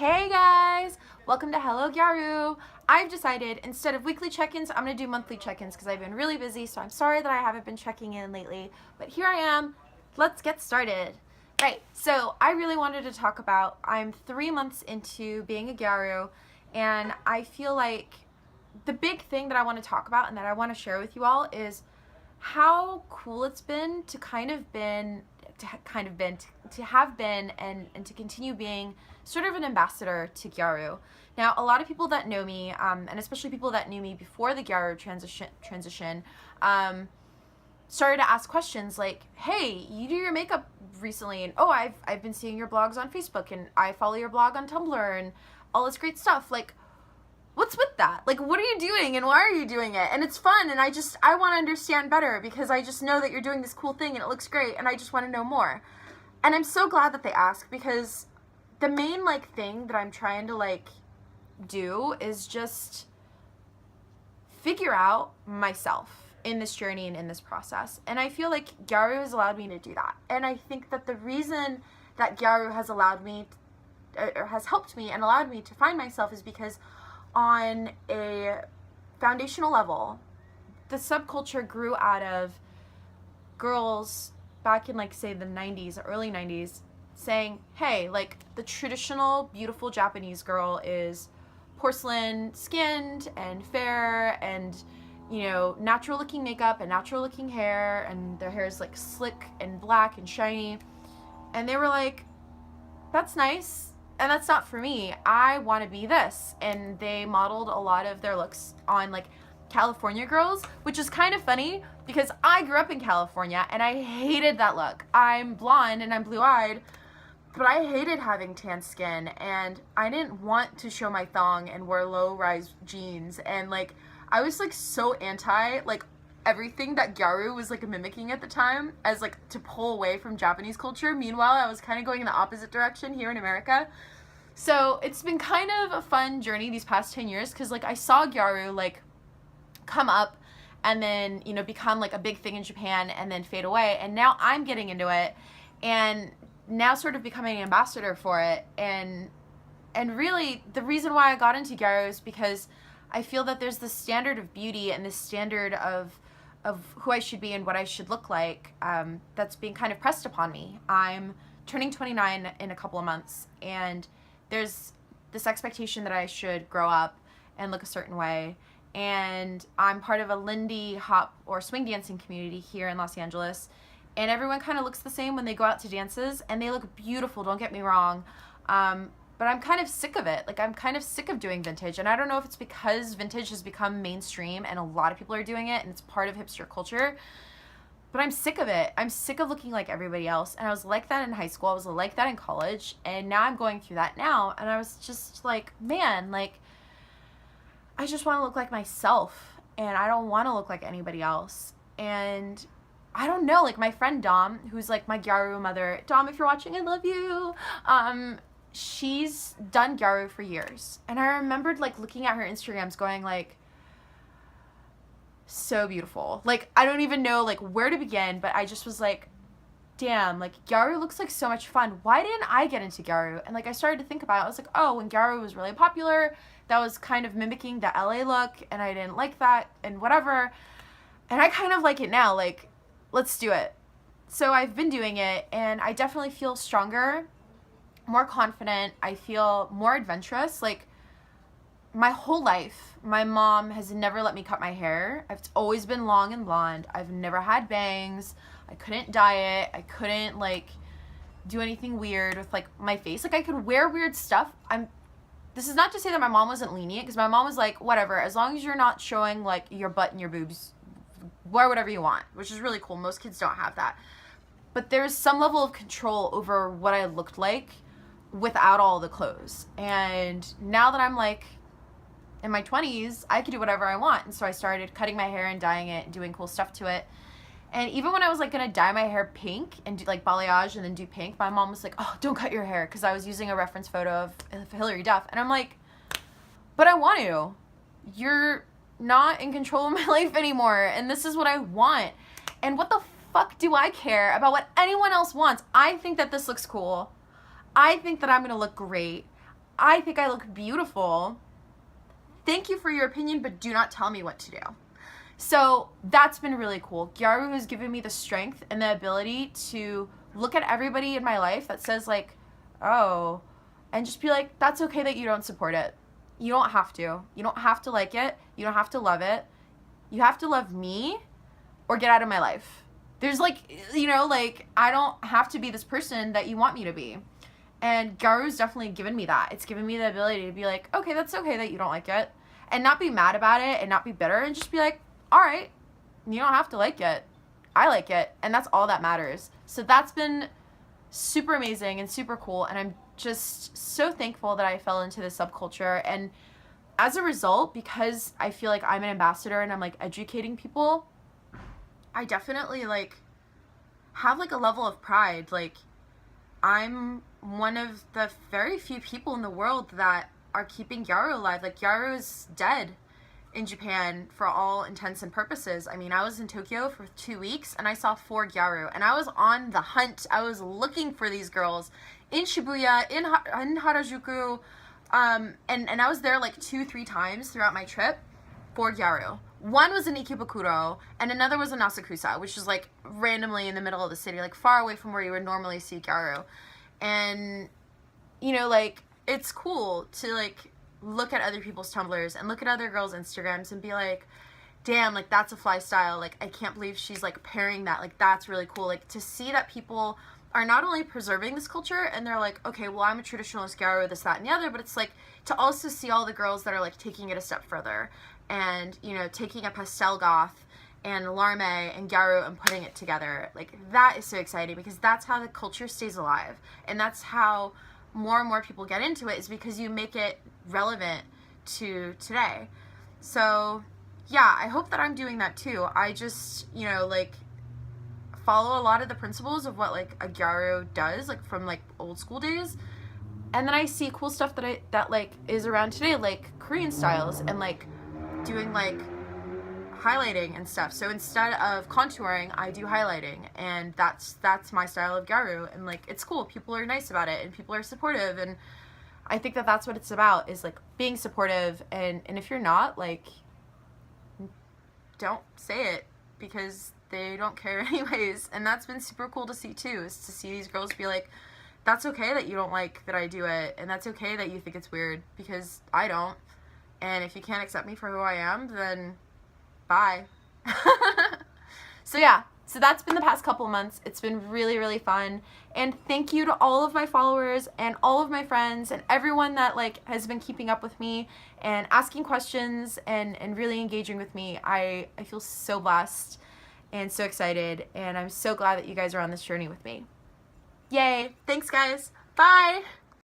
Hey guys! Welcome to Hello Gyaru! I've decided instead of weekly check-ins, I'm going to do monthly check-ins because I've been really busy, so I'm sorry that I haven't been checking in lately. But here I am. Let's get started. Right, so I really wanted to talk about, I'm 3 months into being a Gyaru, and I feel like the big thing that I want to talk about and that I want to share with you all is how cool it's been to have been and to continue being sort of an ambassador to Gyaru. Now, a lot of people that know me, and especially people that knew me before the Gyaru transition, started to ask questions like, "Hey, you do your makeup recently, and oh, I've been seeing your blogs on Facebook, and I follow your blog on Tumblr, and all this great stuff. Like, what's with that? Like, what are you doing and why are you doing it? And it's fun, and I want to understand better because I just know that you're doing this cool thing and it looks great, and I just want to know more." And I'm so glad that they ask, because the main thing that I'm trying to do is just figure out myself in this journey and in this process. And I feel like Gyaru has allowed me to do that. And I think that the reason that Gyaru has allowed me or has helped me and allowed me to find myself is because on a foundational level, the subculture grew out of girls back in say the 90s, early 90s, saying, hey, the traditional beautiful Japanese girl is porcelain skinned and fair and, natural looking makeup and natural looking hair, and their hair is slick and black and shiny. And they were like, that's nice, and that's not for me. I want to be this. And they modeled a lot of their looks on California girls, which is kind of funny because I grew up in California and I hated that look. I'm blonde and I'm blue-eyed, but I hated having tan skin, and I didn't want to show my thong and wear low-rise jeans, and I was so anti everything that Gyaru was mimicking at the time as to pull away from Japanese culture. Meanwhile, I was kind of going in the opposite direction here in America. So it's been kind of a fun journey these past 10 years because I saw Gyaru come up and then become a big thing in Japan and then fade away, and now I'm getting into it and now sort of becoming an ambassador for it. And really the reason why I got into Gyaru is because I feel that there's this standard of beauty and this standard of who I should be and what I should look like, that's being kind of pressed upon me. I'm turning 29 in a couple of months, and there's this expectation that I should grow up and look a certain way. And I'm part of a Lindy hop or swing dancing community here in Los Angeles, and everyone kind of looks the same when they go out to dances, and they look beautiful, don't get me wrong, but I'm kind of sick of it. I'm kind of sick of doing vintage, and I don't know if it's because vintage has become mainstream and a lot of people are doing it and it's part of hipster culture, but I'm sick of it. I'm sick of looking like everybody else, and I was like that in high school, I was like that in college, and now I'm going through that now, and I was just man, I just want to look like myself, and I don't want to look like anybody else. And I don't know, my friend Dom, who's my Gyaru mother. Dom, if you're watching, I love you. She's done Gyaru for years. And I remembered looking at her Instagrams going so beautiful. I don't even know where to begin, but I just was damn, Gyaru looks so much fun. Why didn't I get into Gyaru? And I started to think about it. I was oh, when Gyaru was really popular, that was kind of mimicking the LA look, and I didn't like that, and whatever. And I kind of like it now, let's do it. So I've been doing it, and I definitely feel stronger, more confident. I feel more adventurous. My whole life, my mom has never let me cut my hair. It's always been long and blonde. I've never had bangs. I couldn't dye it. I couldn't do anything weird with my face. I could wear weird stuff. This is not to say that my mom wasn't lenient, because my mom was whatever, as long as you're not showing your butt and your boobs, wear whatever you want, which is really cool. Most kids don't have that. But there's some level of control over what I looked like without all the clothes. And now that I'm in my 20s, I could do whatever I want. And so I started cutting my hair and dyeing it and doing cool stuff to it. And even when I was gonna dye my hair pink and do balayage and then do pink, my mom was oh, don't cut your hair, because I was using a reference photo of Hilary Duff. And I'm but I want to. You're not in control of my life anymore, and this is what I want. And what the fuck do I care about what anyone else wants? I think that this looks cool. I think that I'm gonna look great. I think I look beautiful. Thank you for your opinion, but do not tell me what to do. So that's been really cool. Gyaru has given me the strength and the ability to look at everybody in my life that says like, oh, and just be like, that's okay that you don't support it. You don't have to. You don't have to like it. You don't have to love it. You have to love me or get out of my life. There's like, you know, like I don't have to be this person that you want me to be. And Gyaru's definitely given me that. It's given me the ability to be like, okay, that's okay that you don't like it. And not be mad about it and not be bitter and just be like, all right, you don't have to like it. I like it. And that's all that matters. So that's been super amazing and super cool. And I'm just so thankful that I fell into this subculture. And as a result, because I feel like I'm an ambassador and I'm like educating people, I definitely like have like a level of pride. Like I'm one of the very few people in the world that are keeping Gyaru alive. Like Gyaru is dead in Japan for all intents and purposes. I mean, I was in Tokyo for 2 weeks and I saw 4 Gyaru and I was on the hunt. I was looking for these girls in Shibuya, in Harajuku, and I was there like 2-3 times throughout my trip for Gyaru. One was in Ikebukuro and another was in Asakusa, which is like randomly in the middle of the city, like far away from where you would normally see Gyaru. And, you know, like, it's cool to, like, look at other people's Tumblrs and look at other girls' Instagrams and be like, damn, like, that's a fly style. Like, I can't believe she's, like, pairing that. Like, that's really cool. Like, to see that people are not only preserving this culture and they're like, okay, well, I'm a traditionalist Gyaru, this, that, and the other, but it's, like, to also see all the girls that are, like, taking it a step further and, you know, taking a pastel goth and Larme and Gyaru and putting it together. Like, that is so exciting because that's how the culture stays alive. And that's how more and more people get into it, is because you make it relevant to today. So, yeah, I hope that I'm doing that too. I just, you know, like, follow a lot of the principles of what, like, a Gyaru does, like, from, like, old school days. And then I see cool stuff that like, is around today, like, Korean styles and, like, doing, like, highlighting and stuff. So instead of contouring, I do highlighting, and that's my style of Gyaru, and like it's cool. People are nice about it and people are supportive, and I think that that's what it's about, is like being supportive, and if you're not, like, don't say it because they don't care anyways. And that's been super cool to see too, is to see these girls be like, that's okay that you don't like that I do it, and that's okay that you think it's weird because I don't, and if you can't accept me for who I am, then bye. So yeah, so that's been the past couple of months. It's been really, really fun. And thank you to all of my followers and all of my friends and everyone that like has been keeping up with me and asking questions and really engaging with me. I feel so blessed and so excited, and I'm so glad that you guys are on this journey with me. Yay. Thanks, guys. Bye.